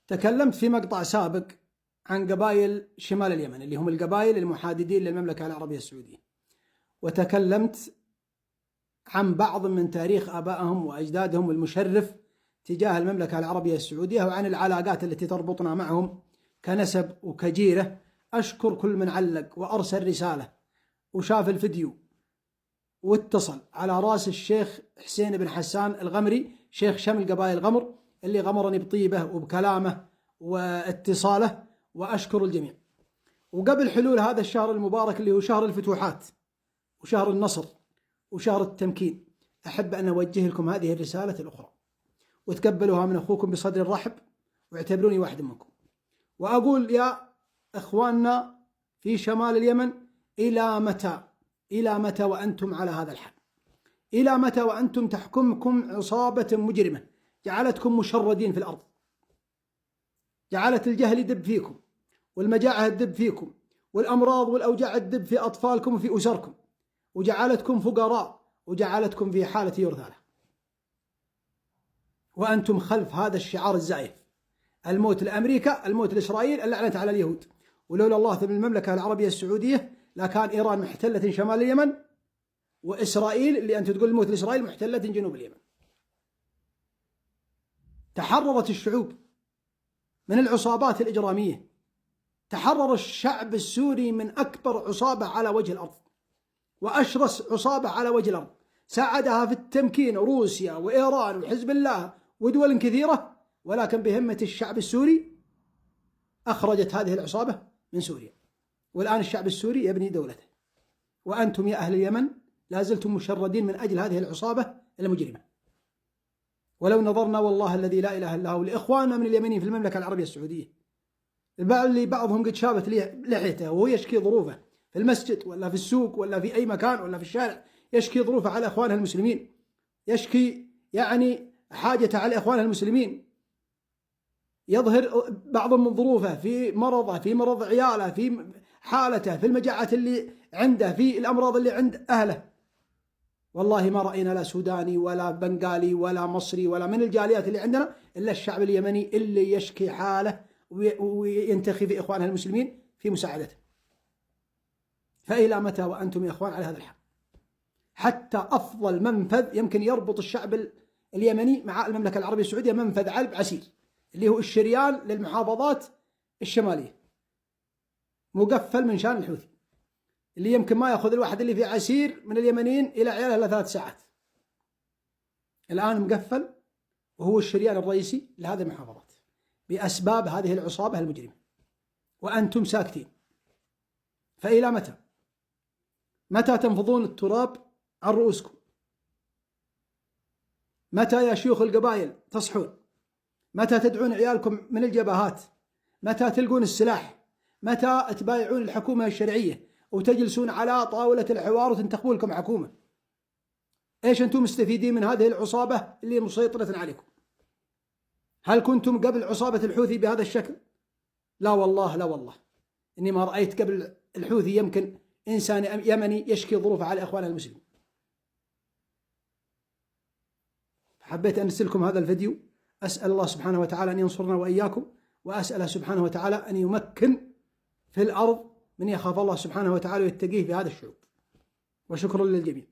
تكلمت في مقطع سابق عن قبائل شمال اليمن اللي هم القبائل المحاددين للمملكة العربية السعودية، وتكلمت عن بعض من تاريخ آبائهم وأجدادهم المشرف تجاه المملكة العربية السعودية، وعن العلاقات التي تربطنا معهم كنسب وكجيرة. أشكر كل من علق وأرسل رسالة وشاف الفيديو واتصل على رأس الشيخ حسين بن حسان الغمري، شيخ شمل قبائل غمر، اللي غمرني بطيبه وبكلامه واتصاله، وأشكر الجميع. وقبل حلول هذا الشهر المبارك اللي هو شهر الفتوحات وشهر النصر وشهر التمكين، أحب أن أوجه لكم هذه الرسالة الأخرى، وتقبلوها من أخوكم بصدر رحب، واعتبروني واحد منكم. وأقول يا إخواننا في شمال اليمن: إلى متى وأنتم على هذا الحال؟ إلى متى وأنتم تحكمكم عصابة مجرمة جعلتكم مشردين في الأرض، جعلت الجهل يدب فيكم، والمجاعة تدب فيكم، والأمراض والأوجاع تدب في أطفالكم وفي أسركم، وجعلتكم فقراء، وجعلتكم في حالة يرثى له، وأنتم خلف هذا الشعار الزائف: الموت لأمريكا، الموت لإسرائيل، اللعنة على اليهود. ولولا الله ثم المملكة العربية السعودية لكان إيران محتلة شمال اليمن، وإسرائيل اللي أنت تقول الموت لإسرائيل محتلة جنوب اليمن. تحررت الشعوب من العصابات الإجرامية، تحرر الشعب السوري من أكبر عصابة على وجه الأرض وأشرس عصابة على وجه الأرض، ساعدها في التمكين روسيا وإيران وحزب الله ودول كثيرة، ولكن بهمة الشعب السوري أخرجت هذه العصابة من سوريا، والآن الشعب السوري يبني دولته، وأنتم يا أهل اليمن لا زلتم مشردين من أجل هذه العصابة المجرمة. ولو نظرنا والله الذي لا إله إلا هو لإخواننا من اليمنيين في المملكة العربية السعودية، بعضهم قد شابت لحيته وهو يشكي ظروفه في المسجد ولا في السوق ولا في أي مكان ولا في الشارع، يشكي ظروفه على إخوانه المسلمين، يشكي حاجته على إخوانه المسلمين، يظهر بعض من ظروفه في مرضه، في مرض عياله، في حالته، في المجاعة اللي عنده، في الأمراض اللي عند أهله. والله ما رأينا لا سوداني ولا بنغالي ولا مصري ولا من الجاليات اللي عندنا إلا الشعب اليمني اللي يشكي حاله وينتخي في إخوانه المسلمين في مساعدته. فإلى متى وأنتم يا إخوان على هذا الحال؟ حتى أفضل منفذ يمكن يربط الشعب اليمني مع المملكة العربية السعودية منفذ علب عسير، اللي هو الشريان للمحافظات الشمالية، مقفل من شان الحوثي، اللي يمكن ما يأخذ الواحد اللي في عسير من اليمنيين إلى عياله ل3 ساعات. الآن مقفل، وهو الشريان الرئيسي لهذه المحافظات بأسباب هذه العصابة المجرمة، وأنتم ساكتين. فإلى متى؟ متى تنفضون التراب عن رؤوسكم؟ متى يا شيوخ القبائل تصحون؟ متى تدعون عيالكم من الجبهات؟ متى تلقون السلاح؟ متى تبايعون الحكومة الشرعية وتجلسون على طاولة الحوار وتنتخبون لكم حكومة؟ إيش أنتم مستفيدين من هذه العصابة اللي مسيطرة عليكم؟ هل كنتم قبل عصابة الحوثي بهذا الشكل؟ لا والله، لا والله، إني ما رأيت قبل الحوثي يمكن إنسان يمني يشكي ظروفه على إخوانه المسلمين. حبيت أن أرسلكم هذا الفيديو، أسأل الله سبحانه وتعالى أن ينصرنا وإياكم، وأسأله سبحانه وتعالى أن يمكن في الأرض من يخاف الله سبحانه وتعالى ويتقيه في هذا الشعوب. وشكرا للجميع.